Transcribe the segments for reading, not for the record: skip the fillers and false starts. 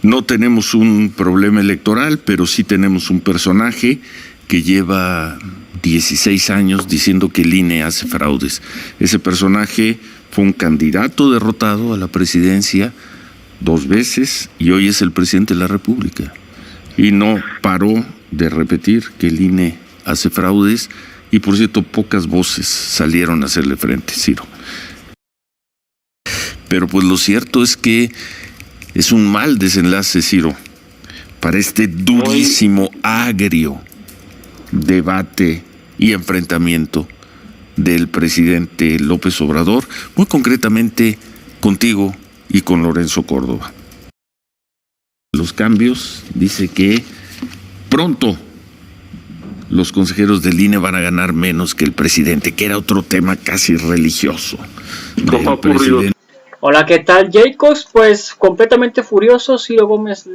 No tenemos un problema electoral, pero sí tenemos un personaje que lleva 16 años diciendo que el INE hace fraudes. Ese personaje fue un candidato derrotado a la presidencia 2 veces y hoy es el presidente de la República. Y no paró de repetir que el INE hace fraudes y, por cierto, pocas voces salieron a hacerle frente, Ciro. Pero pues lo cierto es que es un mal desenlace, Ciro, para este durísimo, agrio debate y enfrentamiento del presidente López Obrador, muy concretamente contigo y con Lorenzo Córdoba. Los cambios, dice que pronto los consejeros del INE van a ganar menos que el presidente, que era otro tema casi religioso del presidente. Hola, ¿qué tal, Jacobs? Pues completamente furioso Ciro Gómez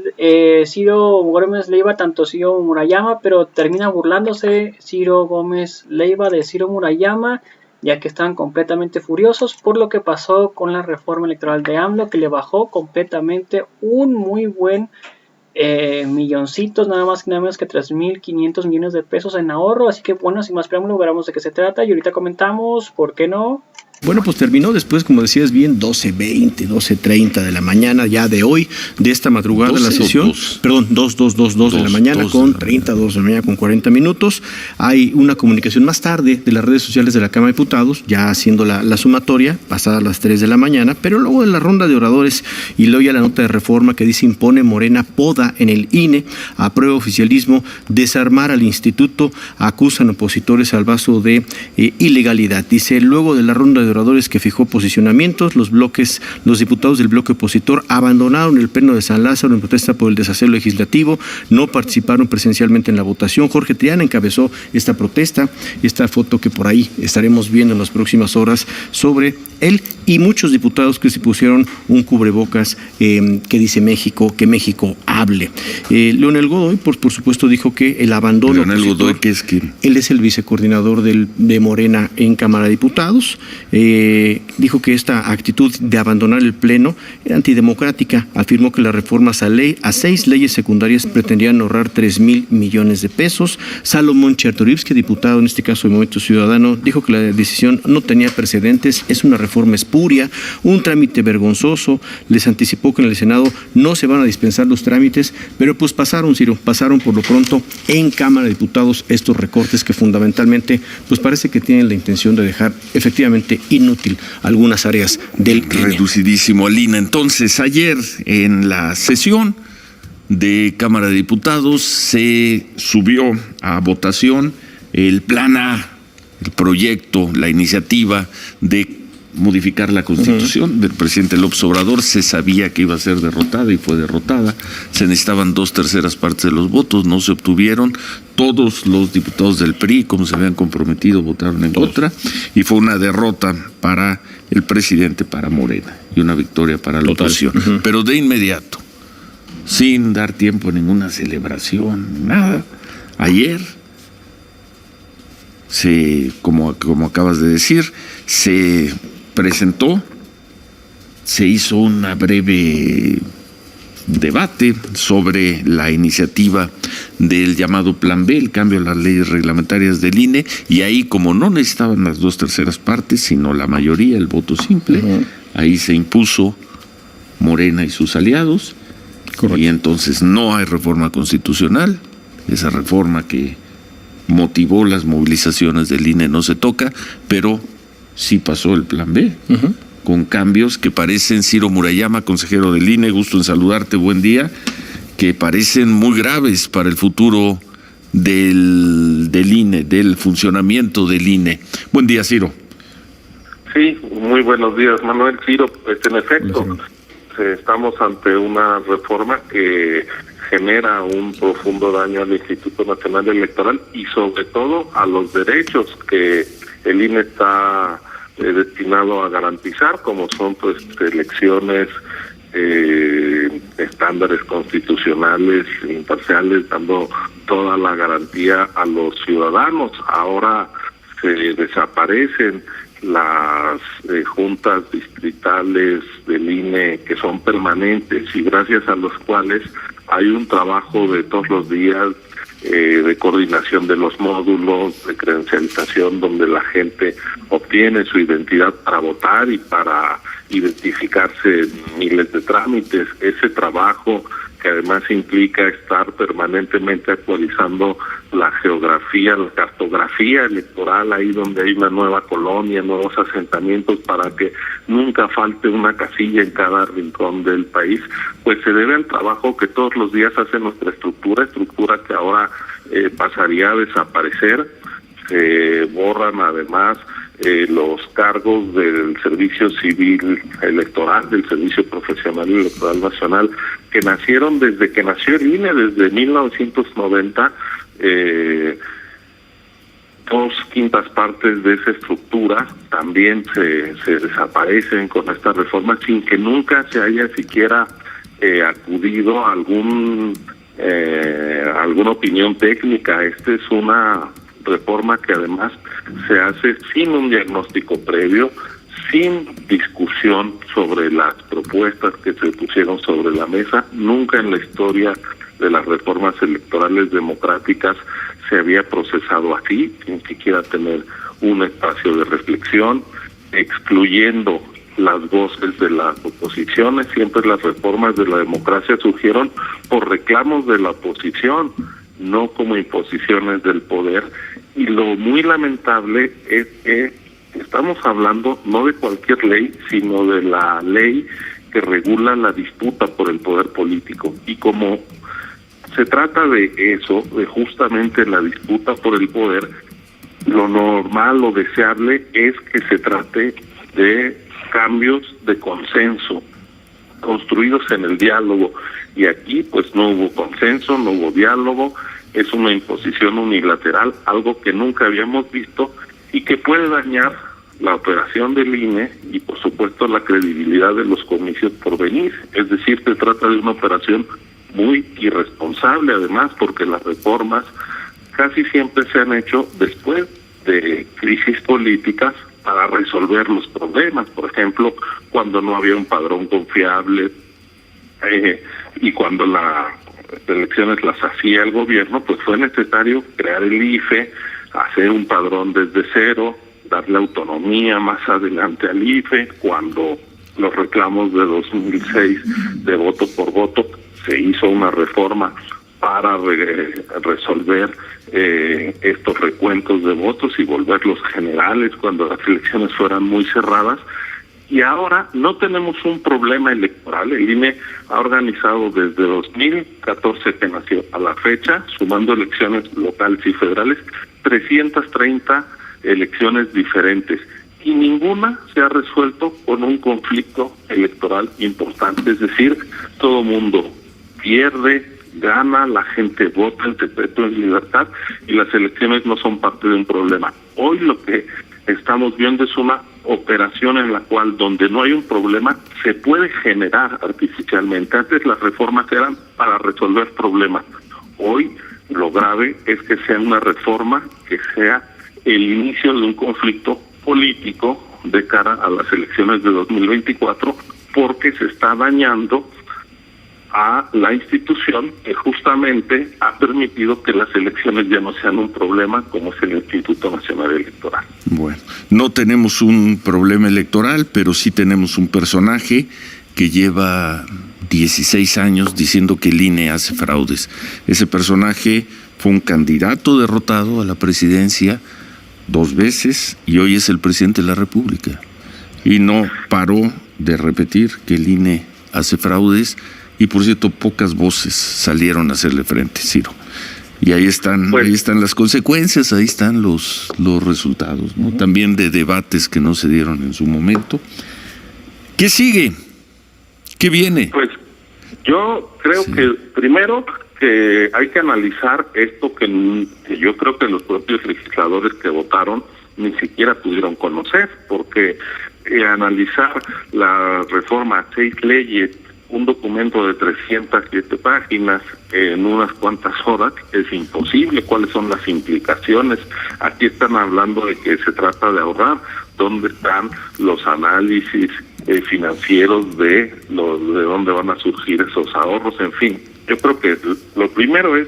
Leiva, tanto Ciro Murayama, pero termina burlándose Ciro Gómez Leiva de Ciro Murayama, ya que están completamente furiosos por lo que pasó con la reforma electoral de AMLO, que le bajó completamente un muy buen milloncitos, nada más que 3.500 millones de pesos en ahorro. Así que bueno, sin más preámbulo, veremos de qué se trata y ahorita comentamos, ¿por qué no? Bueno, pues terminó después, como decías bien, 12:20, 12:30 de la mañana, ya de hoy, de esta madrugada la sesión. Perdón, 2 de la mañana con 30, 2 de la mañana con 40 minutos. Hay una comunicación más tarde de las redes sociales de la Cámara de Diputados, ya haciendo la sumatoria, pasadas las 3 de la mañana, pero luego de la ronda de oradores y luego ya la nota de reforma que dice impone Morena poda en el INE, aprueba oficialismo, desarmar al instituto, acusan opositores al vaso de ilegalidad. Dice, luego de la ronda de oradores que fijó posicionamientos, los diputados del bloque opositor abandonaron el pleno de San Lázaro en protesta por el desaseo legislativo, no participaron presencialmente en la votación. Jorge Triana encabezó esta protesta, esta foto que por ahí estaremos viendo en las próximas horas sobre él y muchos diputados que se pusieron un cubrebocas que dice México, que México hable. Leonel Godoy, por supuesto, dijo que el abandono... Leonel Godoy, ¿qué es quién? Él es el vicecoordinador de Morena en Cámara de Diputados. Dijo que esta actitud de abandonar el pleno era antidemocrática. Afirmó que las reformas a 6 leyes secundarias pretendían ahorrar 3,000 millones de pesos. Salomón Chertorivsky, diputado en este caso de Movimiento Ciudadano, dijo que la decisión no tenía precedentes, es una reforma espuria, un trámite vergonzoso. Les anticipó que en el Senado no se van a dispensar los trámites, pero pues pasaron, Ciro, pasaron por lo pronto en Cámara de Diputados estos recortes que fundamentalmente pues parece que tienen la intención de dejar efectivamente inútil algunas áreas del INE. Reducidísimo al INE. Entonces, ayer en la sesión de Cámara de Diputados se subió a votación el plan A, el proyecto, la iniciativa de modificar la Constitución del presidente López Obrador. Se sabía que iba a ser derrotada y fue derrotada. Se necesitaban 2/3 partes de los votos, no se obtuvieron. Todos los diputados del PRI, como se habían comprometido, votaron en contra y fue una derrota para el presidente, para Morena, y una victoria para la oposición. Pero de inmediato, sin dar tiempo a ninguna celebración, nada, ayer como acabas de decir, se presentó, se hizo una breve debate sobre la iniciativa del llamado Plan B, el cambio a las leyes reglamentarias del INE, y ahí, como no necesitaban las 2/3 partes, sino la mayoría, el voto simple, ahí se impuso Morena y sus aliados. Correcto. Y entonces no hay reforma constitucional, esa reforma que motivó las movilizaciones del INE no se toca, pero sí pasó el Plan B, con cambios que parecen, Ciro Murayama, consejero del INE, gusto en saludarte, buen día, que parecen muy graves para el futuro del INE, del funcionamiento del INE. Buen día, Ciro. Sí, muy buenos días, Manuel. Ciro, pues en efecto, estamos ante una reforma que genera un profundo daño al Instituto Nacional Electoral y sobre todo a los derechos que el INE está destinado a garantizar, como son pues elecciones, estándares constitucionales, imparciales, dando toda la garantía a los ciudadanos. Ahora se desaparecen las juntas distritales del INE que son permanentes y gracias a los cuales hay un trabajo de todos los días de coordinación de los módulos, de credencialización, donde la gente obtiene su identidad para votar y para identificarse en miles de trámites. Ese trabajo que además implica estar permanentemente actualizando la geografía, la cartografía electoral, ahí donde hay una nueva colonia, nuevos asentamientos, para que nunca falte una casilla en cada rincón del país, pues se debe al trabajo que todos los días hace nuestra estructura que ahora pasaría a desaparecer. Se borran además los cargos del Servicio Civil Electoral, del Servicio Profesional Electoral Nacional, que nacieron desde que nació el INE, desde 1990, 2/5 partes de esa estructura también se desaparecen con esta reforma sin que nunca se haya siquiera acudido a alguna opinión técnica. Esta es una reforma que además se hace sin un diagnóstico previo, sin discusión sobre las propuestas que se pusieron sobre la mesa. Nunca en la historia de las reformas electorales democráticas se había procesado así, sin siquiera tener un espacio de reflexión, excluyendo las voces de las oposiciones. Siempre las reformas de la democracia surgieron por reclamos de la oposición, no como imposiciones del poder. Y lo muy lamentable es que estamos hablando no de cualquier ley, sino de la ley que regula la disputa por el poder político. Y como se trata de eso, de justamente la disputa por el poder, lo normal o deseable es que se trate de cambios de consenso construidos en el diálogo. Y aquí pues no hubo consenso, no hubo diálogo, es una imposición unilateral, algo que nunca habíamos visto y que puede dañar la operación del INE y por supuesto la credibilidad de los comicios por venir. Es decir, se trata de una operación muy irresponsable además, porque las reformas casi siempre se han hecho después de crisis políticas para resolver los problemas. Por ejemplo, cuando no había un padrón confiable y cuando las elecciones las hacía el gobierno, pues fue necesario crear el IFE, hacer un padrón desde cero, darle autonomía más adelante al IFE. Cuando los reclamos de 2006 de voto por voto, se hizo una reforma para resolver estos recuentos de votos y volverlos generales cuando las elecciones fueran muy cerradas. Y ahora no tenemos un problema electoral. El INE ha organizado desde 2014 que nació a la fecha, sumando elecciones locales y federales, 330 elecciones diferentes. Y ninguna se ha resuelto con un conflicto electoral importante. Es decir, todo mundo pierde, gana, la gente vota en secreto, en libertad, y las elecciones no son parte de un problema. Hoy lo que estamos viendo es una operación en la cual, donde no hay un problema, se puede generar artificialmente. Antes las reformas eran para resolver problemas. Hoy lo grave es que sea una reforma que sea el inicio de un conflicto político de cara a las elecciones de 2024, porque se está dañando a la institución que justamente ha permitido que las elecciones ya no sean un problema, como es el Instituto Nacional Electoral. Bueno, no tenemos un problema electoral, pero sí tenemos un personaje que lleva 16 años diciendo que el INE hace fraudes. Ese personaje fue un candidato derrotado a la presidencia 2 veces y hoy es el presidente de la República. Y no paró de repetir que el INE hace fraudes. Y por cierto, pocas voces salieron a hacerle frente, Ciro. Y ahí están las consecuencias, ahí están los resultados, ¿no? También de debates que no se dieron en su momento. ¿Qué sigue? ¿Qué viene? Pues yo creo que primero que hay que analizar esto que yo creo que los propios legisladores que votaron ni siquiera pudieron conocer, porque analizar la reforma a 6 leyes, un documento de 307 páginas en unas cuantas horas es imposible. ¿Cuáles son las implicaciones? Aquí están hablando de que se trata de ahorrar dónde están los análisis financieros de dónde van a surgir esos ahorros, en fin. Yo creo que lo primero es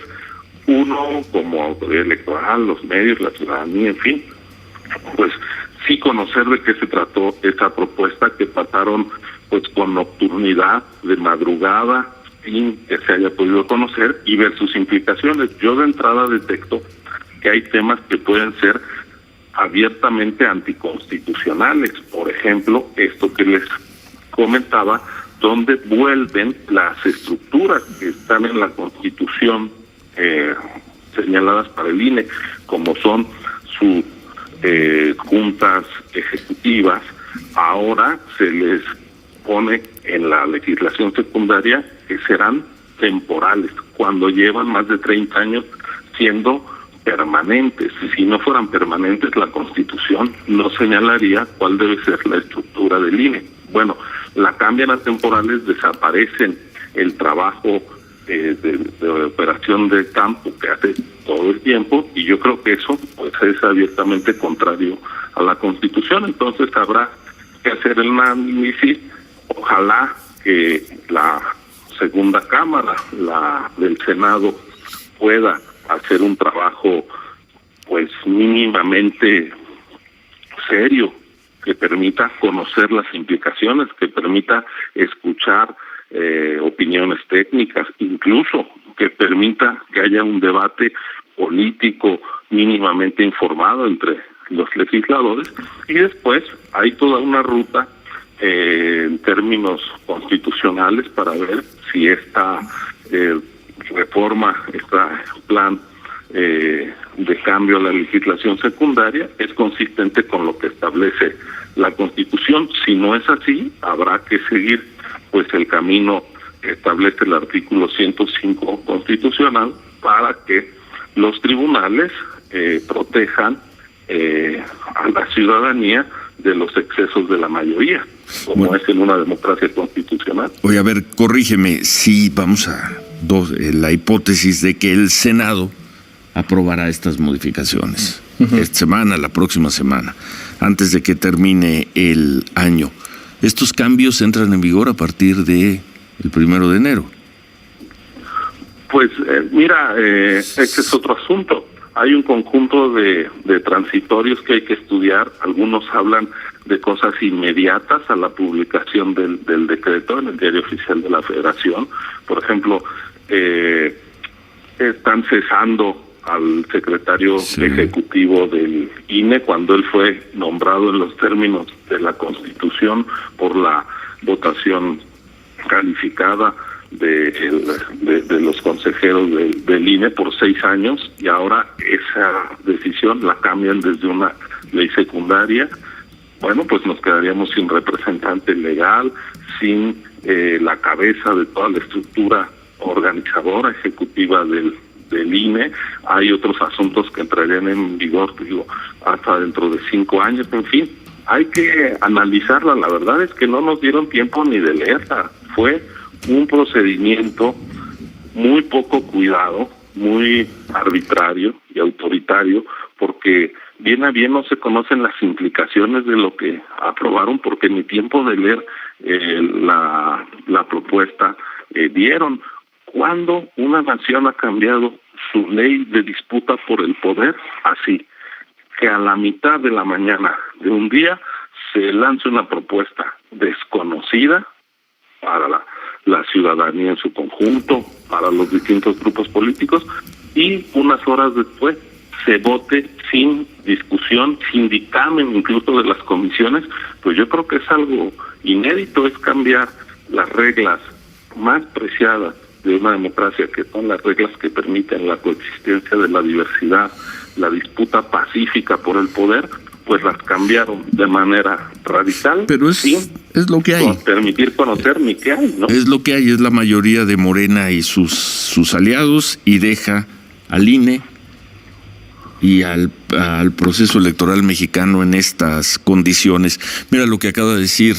uno como autoridad electoral, los medios, la ciudadanía, en fin, pues sí conocer de qué se trató esa propuesta, que pasaron pues con nocturnidad, de madrugada, sin que se haya podido conocer y ver sus implicaciones. Yo de entrada detecto que hay temas que pueden ser abiertamente anticonstitucionales. Por ejemplo, esto que les comentaba, donde vuelven las estructuras que están en la Constitución señaladas para el INE, como son sus juntas ejecutivas, ahora se les pone en la legislación secundaria que serán temporales, cuando llevan más de 30 años siendo permanentes. Si no fueran permanentes, la Constitución no señalaría cuál debe ser la estructura del INE. Bueno, la cambian a temporales, desaparecen el trabajo de operación de campo que hace todo el tiempo, y yo creo que eso pues es abiertamente contrario a la Constitución. Entonces habrá que hacer el análisis. Ojalá que la segunda cámara, la del Senado, pueda hacer un trabajo pues mínimamente serio, que permita conocer las implicaciones, que permita escuchar opiniones técnicas, incluso que permita que haya un debate político mínimamente informado entre los legisladores, y después hay toda una ruta en términos constitucionales para ver si esta reforma, este plan de cambio a la legislación secundaria es consistente con lo que establece la Constitución. Si no es así, habrá que seguir pues el camino que establece el artículo 105 constitucional para que los tribunales protejan a la ciudadanía de los excesos de la mayoría, como es en una democracia constitucional. Oye, a ver, corrígeme, si vamos a la hipótesis de que el Senado aprobará estas modificaciones esta semana, la próxima semana, antes de que termine el año. Estos cambios entran en vigor a partir de el 1 de enero. Pues mira, ese es otro asunto. Hay un conjunto de transitorios que hay que estudiar. Algunos hablan de cosas inmediatas a la publicación del decreto en el Diario Oficial de la Federación. Por ejemplo, están cesando al secretario ejecutivo del INE cuando él fue nombrado en los términos de la Constitución por la votación calificada de los consejeros del INE por 6 años, y ahora esa decisión la cambian desde una ley secundaria. Bueno, pues nos quedaríamos sin representante legal, sin la cabeza de toda la estructura organizadora ejecutiva del INE. Hay otros asuntos que entrarían en vigor, hasta dentro de 5 años. En fin, hay que analizarla. La verdad es que no nos dieron tiempo ni de leerla. Fue un procedimiento muy poco cuidado, muy arbitrario y autoritario, porque bien a bien no se conocen las implicaciones de lo que aprobaron, porque ni tiempo de leer la propuesta dieron. ¿Cuándo una nación ha cambiado su ley de disputa por el poder? Así, que a la mitad de la mañana de un día se lance una propuesta desconocida para la ciudadanía en su conjunto, para los distintos grupos políticos, y unas horas después se vote sin discusión, sin dictamen incluso de las comisiones. Pues yo creo que es algo inédito, es cambiar las reglas más preciadas de una democracia, que son las reglas que permiten la coexistencia de la diversidad, la disputa pacífica por el poder, pues las cambiaron de manera radical. Pero es lo que hay. Permitir conocer ni qué hay, ¿no? Es lo que hay, es la mayoría de Morena y sus aliados, y deja al INE y al al proceso electoral mexicano en estas condiciones. Mira lo que acaba de decir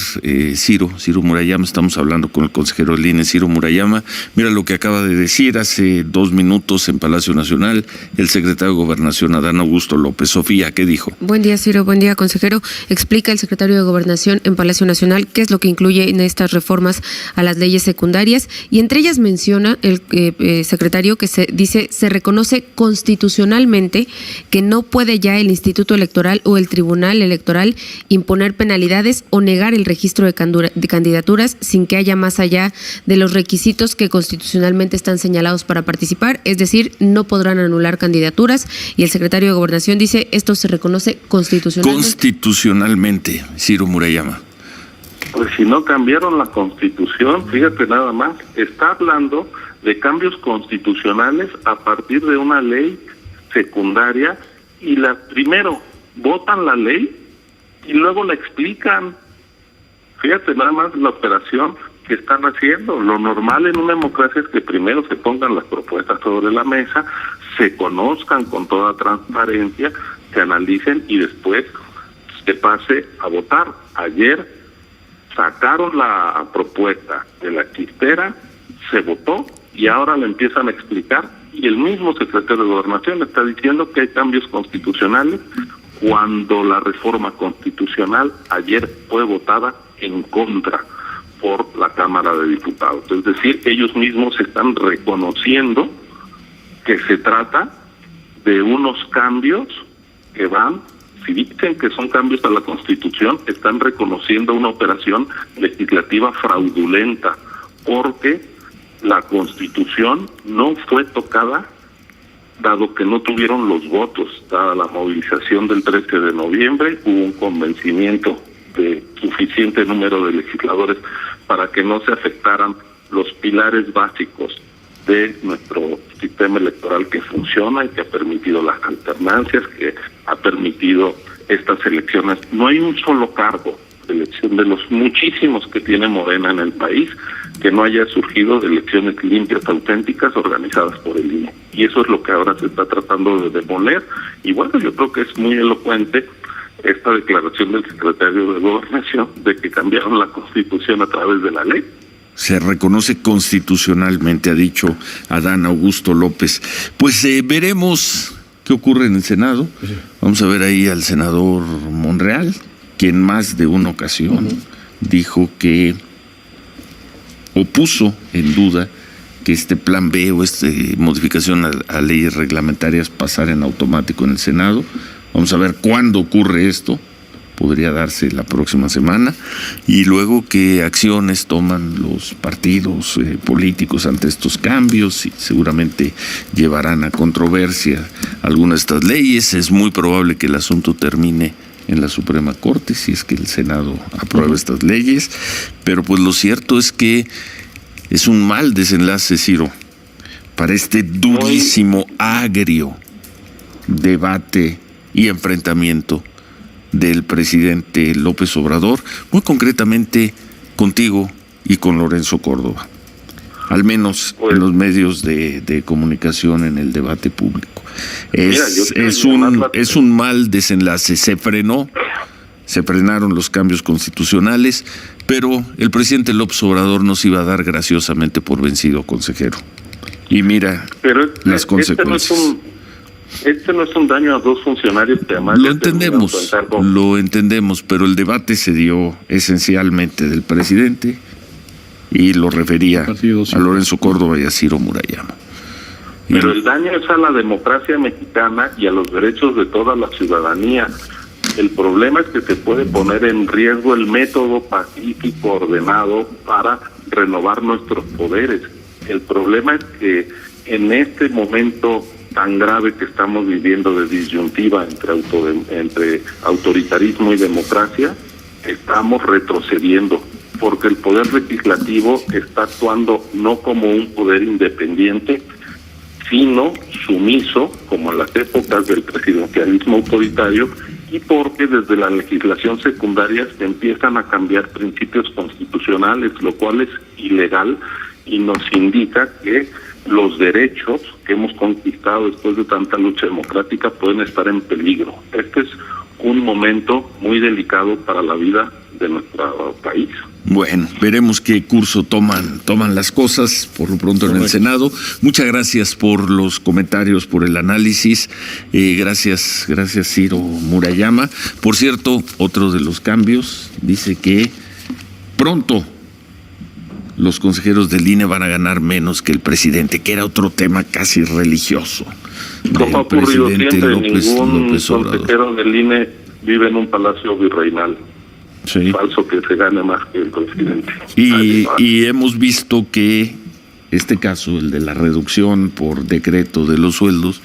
Ciro Murayama. Estamos hablando con el consejero del INE, Ciro Murayama. Mira lo que acaba de decir hace 2 minutos en Palacio Nacional el secretario de Gobernación, Adán Augusto López. Sofía, ¿qué dijo? Buen día, Ciro. Buen día, consejero. Explica el secretario de Gobernación en Palacio Nacional qué es lo que incluye en estas reformas a las leyes secundarias, y entre ellas menciona el secretario que se reconoce constitucionalmente que no puede ya el Instituto Electoral o el Tribunal Electoral imponer penalidades o negar el registro de candidaturas sin que haya más allá de los requisitos que constitucionalmente están señalados para participar, es decir, no podrán anular candidaturas, y el secretario de Gobernación dice esto se reconoce constitucionalmente. Constitucionalmente, Ciro Murayama. Pues si no cambiaron la Constitución, fíjate nada más, está hablando de cambios constitucionales a partir de una ley secundaria, y primero votan la ley y luego la explican. Fíjate nada más la operación que están haciendo. Lo normal en una democracia es que primero se pongan las propuestas sobre la mesa, se conozcan con toda transparencia, se analicen y después se pase a votar. Ayer sacaron la propuesta de la chistera, se votó y ahora la empiezan a explicar, y el mismo secretario de Gobernación está diciendo que hay cambios constitucionales cuando la reforma constitucional ayer fue votada en contra por la Cámara de Diputados. Es decir, ellos mismos están reconociendo que se trata de unos cambios que van, si dicen que son cambios a la Constitución, están reconociendo una operación legislativa fraudulenta, porque la Constitución no fue tocada, dado que no tuvieron los votos. Dada la movilización del 13 de noviembre, hubo un convencimiento de suficiente número de legisladores para que no se afectaran los pilares básicos de nuestro sistema electoral que funciona y que ha permitido las alternancias, que ha permitido estas elecciones. No hay un solo cargo de elección de los muchísimos que tiene Morena en el país que no haya surgido de elecciones limpias, auténticas, organizadas por el INE. Y eso es lo que ahora se está tratando de demoler. Y bueno, yo creo que es muy elocuente esta declaración del secretario de Gobernación de que cambiaron la Constitución a través de la ley. Se reconoce constitucionalmente, ha dicho Adán Augusto López. Pues veremos qué ocurre en el Senado. Vamos a ver ahí al senador Monreal, quien más de una ocasión dijo que o puso en duda que este plan B o esta modificación a leyes reglamentarias pasara en automático en el Senado. Vamos a ver cuándo ocurre esto. Podría darse la próxima semana, y luego qué acciones toman los partidos políticos ante estos cambios, y seguramente llevarán a controversia algunas de estas leyes. Es muy probable que el asunto termine en la Suprema Corte si es que el Senado aprueba estas leyes, pero pues lo cierto es que es un mal desenlace, Ciro, para este durísimo, agrio debate y enfrentamiento del presidente López Obrador, muy concretamente contigo y con Lorenzo Córdoba, al menos en los medios de comunicación, en el debate público. Es un mal desenlace. Se frenaron los cambios constitucionales, pero el presidente López Obrador nos iba a dar graciosamente por vencido, consejero. Y mira las consecuencias. Este no es un daño a dos funcionarios que además... Lo entendemos, pero el debate se dio esencialmente del presidente y lo refería a Lorenzo Córdoba y a Ciro Murayama. Pero el daño es a la democracia mexicana y a los derechos de toda la ciudadanía. El problema es que se puede poner en riesgo el método pacífico ordenado para renovar nuestros poderes. El problema es que en este momento tan grave que estamos viviendo de disyuntiva entre autoritarismo y democracia, estamos retrocediendo, porque el poder legislativo está actuando no como un poder independiente, sino sumiso, como en las épocas del presidencialismo autoritario, y porque desde la legislación secundaria se empiezan a cambiar principios constitucionales, lo cual es ilegal y nos indica que los derechos que hemos conquistado después de tanta lucha democrática pueden estar en peligro. Este es un momento muy delicado para la vida de nuestro país. Bueno, veremos qué curso toman las cosas por lo pronto en el Senado. Muchas gracias por los comentarios, por el análisis. Gracias Ciro Murayama. Por cierto, otro de los cambios dice que pronto los consejeros del INE van a ganar menos que el presidente, que era otro tema casi religioso. Como ha ocurrido siempre, ningún consejero del INE vive en un palacio virreinal. Sí. Falso que se gane más que el presidente. Y hemos visto que este caso, el de la reducción por decreto de los sueldos,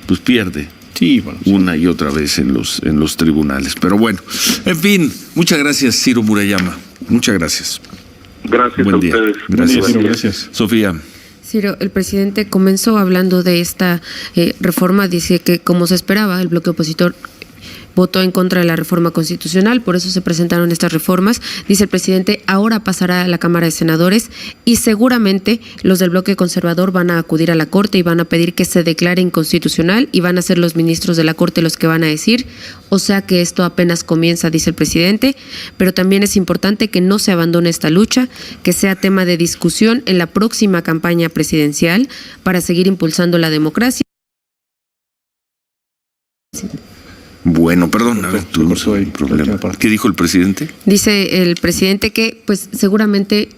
pues pierde. Sí, bueno, sí. Una y otra vez en los tribunales. Pero bueno, en fin, muchas gracias, Ciro Murayama. Muchas gracias. Gracias Buen a día. ustedes. Gracias. Ciro, gracias. Sofía. Ciro, el presidente comenzó hablando de esta reforma, dice que como se esperaba, el bloque opositor votó en contra de la reforma constitucional, por eso se presentaron estas reformas. Dice el presidente, ahora pasará a la Cámara de Senadores y seguramente los del bloque conservador van a acudir a la Corte y van a pedir que se declare inconstitucional y van a ser los ministros de la Corte los que van a decir, o sea que esto apenas comienza, dice el presidente, pero también es importante que no se abandone esta lucha, que sea tema de discusión en la próxima campaña presidencial para seguir impulsando la democracia. Bueno, perdón, a ver, tuvimos un problema. ¿Qué dijo el presidente? Dice el presidente que pues seguramente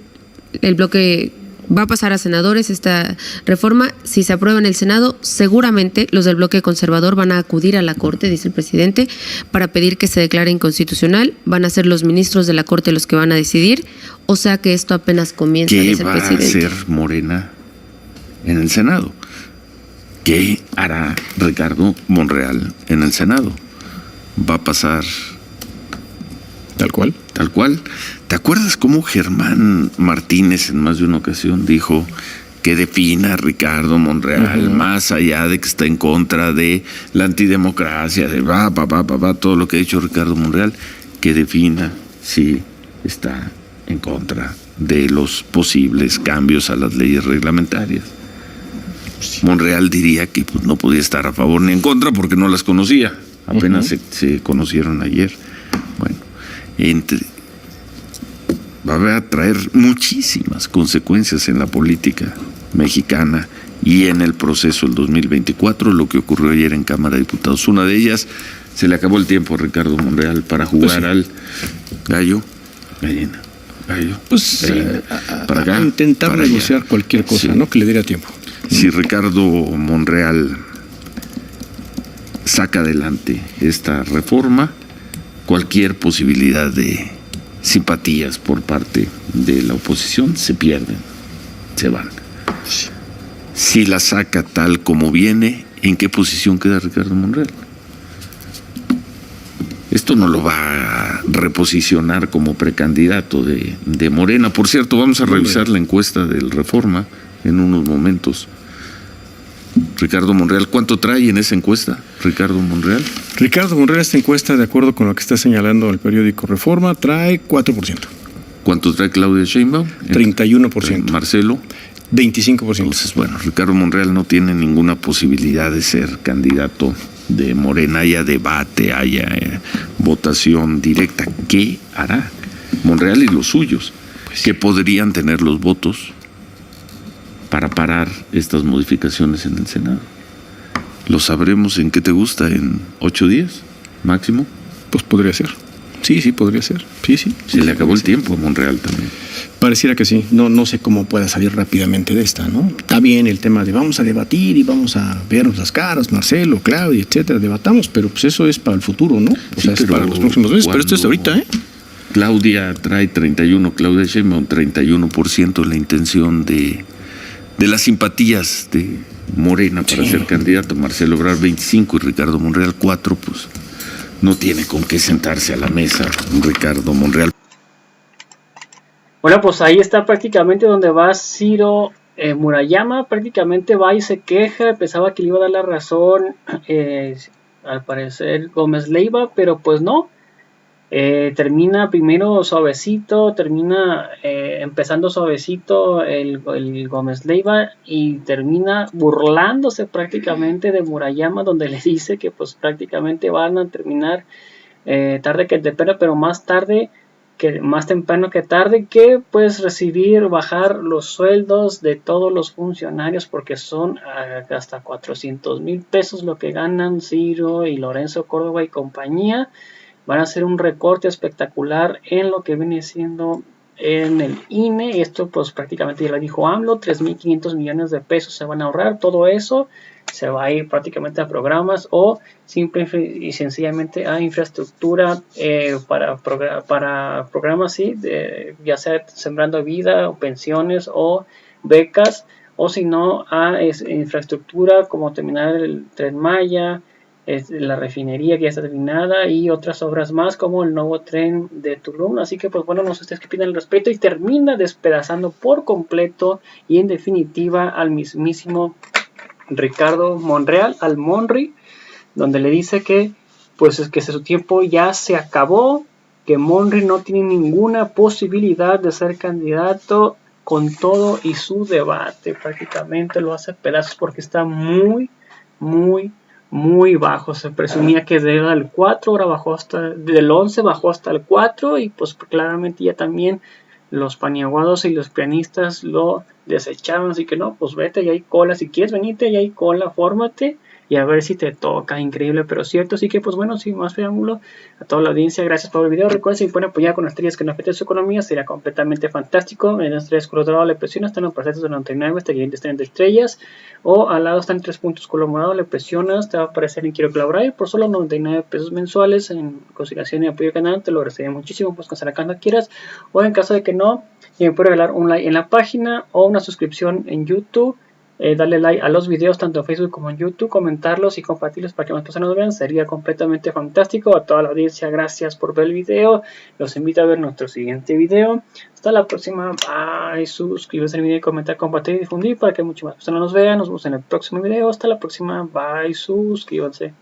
el bloque va a pasar a senadores esta reforma. Si se aprueba en el Senado, seguramente los del bloque conservador van a acudir a la Corte, dice el presidente, para pedir que se declare inconstitucional. Van a ser los ministros de la Corte los que van a decidir. O sea que esto apenas comienza, dice el presidente. ¿Qué va a hacer Morena en el Senado? ¿Qué hará Ricardo Monreal en el Senado? Va a pasar tal cual. Tal cual. ¿Te acuerdas cómo Germán Martínez en más de una ocasión dijo que defina a Ricardo Monreal, más allá de que está en contra de la antidemocracia, de todo lo que ha dicho Ricardo Monreal, que defina si está en contra de los posibles cambios a las leyes reglamentarias? Monreal diría que pues, no podía estar a favor ni en contra porque no las conocía. Apenas se conocieron ayer. Bueno, va a traer muchísimas consecuencias en la política mexicana y en el proceso del 2024, lo que ocurrió ayer en Cámara de Diputados. Una de ellas, se le acabó el tiempo a Ricardo Monreal para jugar al gallo, gallina. Pues para acá, intentar para negociar allá. Cualquier cosa, sí. ¿No? Que le diera tiempo. Si Ricardo Monreal saca adelante esta reforma, cualquier posibilidad de simpatías por parte de la oposición se pierden, se van. Si la saca tal como viene, ¿en qué posición queda Ricardo Monreal? Esto no lo va a reposicionar como precandidato de Morena. Por cierto, vamos a revisar la encuesta del Reforma en unos momentos. Ricardo Monreal, ¿cuánto trae en esa encuesta, Ricardo Monreal? Ricardo Monreal, esta encuesta, de acuerdo con lo que está señalando el periódico Reforma, trae 4%. ¿Cuánto trae Claudia Sheinbaum? 31%. Marcelo. 25%. Entonces, bueno, Ricardo Monreal no tiene ninguna posibilidad de ser candidato de Morena. Haya debate, haya votación directa. ¿Qué hará Monreal y los suyos? Pues, que podrían tener los votos para parar estas modificaciones en el Senado. ¿Lo sabremos en qué te gusta? ¿En 8 días máximo? Pues podría ser. Sí, podría ser. Sí. Se le acabó el tiempo a Monreal también. Pareciera que sí. No sé cómo pueda salir rápidamente de esta, ¿no? Está bien el tema de vamos a debatir y vamos a vernos las caras, Marcelo, Claudia, etcétera, debatamos, pero pues eso es para el futuro, ¿no? O sea, es para los próximos meses, pero esto es ahorita, ¿eh? Claudia trae 31, Claudia Sheinbaum 31% la intención de las simpatías de Morena para ser candidato. Marcelo Ebrard 25 y Ricardo Monreal 4, pues no tiene con qué sentarse a la mesa Ricardo Monreal. Bueno, pues ahí está prácticamente donde va Ciro Murayama, prácticamente va y se queja, pensaba que le iba a dar la razón al parecer Gómez Leiva, pero pues no. Termina primero suavecito, termina empezando suavecito el Gómez Leiva y termina burlándose prácticamente de Murayama, donde le dice que pues prácticamente van a terminar tarde que temprano, pero más temprano que tarde, que pues bajar los sueldos de todos los funcionarios, porque son hasta 400,000 pesos lo que ganan Ciro y Lorenzo Córdoba y compañía. Van a hacer un recorte espectacular en lo que viene siendo en el INE. Esto pues prácticamente ya lo dijo AMLO, 3.500 millones de pesos se van a ahorrar. Todo eso se va a ir prácticamente a programas o simple y sencillamente a infraestructura para programas, sí, ya sea Sembrando Vida o pensiones o becas, o si no a infraestructura como terminar el Tren Maya, la refinería que ya está terminada y otras obras más como el nuevo tren de Tulum. Así que pues bueno, no sé ustedes qué opinan al respecto, y termina despedazando por completo y en definitiva al mismísimo Ricardo Monreal, al Monri, donde le dice que pues es que su tiempo ya se acabó, que Monri no tiene ninguna posibilidad de ser candidato con todo y su debate. Prácticamente lo hace pedazos porque está muy bajo. Se presumía que del 4, ahora bajó del 11 bajó hasta el 4, y pues claramente ya también los paniaguados y los pianistas lo desecharon, así que no, pues vete, ya hay cola, si quieres venirte, ya hay cola, fórmate y a ver si te toca. Increíble pero cierto. Así que pues bueno, sin más preámbulo, a toda la audiencia, gracias por el video. Recuerden, si pueden apoyar con estrellas que no afecten su economía, sería completamente fantástico. En las estrellas color dorado le presionas, están en los de 99, hasta que estén de estrellas, o al lado están 3 puntos color morado, le presionas, te va a aparecer en Quiero colaborar, y por solo 99 pesos mensuales en consideración y apoyo al canal, te lo agradecería muchísimo. Pues cancelar cuando quieras, o en caso de que no, me puede regalar un like en la página o una suscripción en YouTube. Darle like a los videos tanto en Facebook como en YouTube, comentarlos y compartirlos para que más personas lo vean, sería completamente fantástico. A toda la audiencia, gracias por ver el video, los invito a ver nuestro siguiente video. Hasta la próxima, bye, suscríbete al video, comentar, compartir y difundir para que muchas más personas nos vean. Nos vemos en el próximo video. Hasta la próxima, bye, suscríbanse.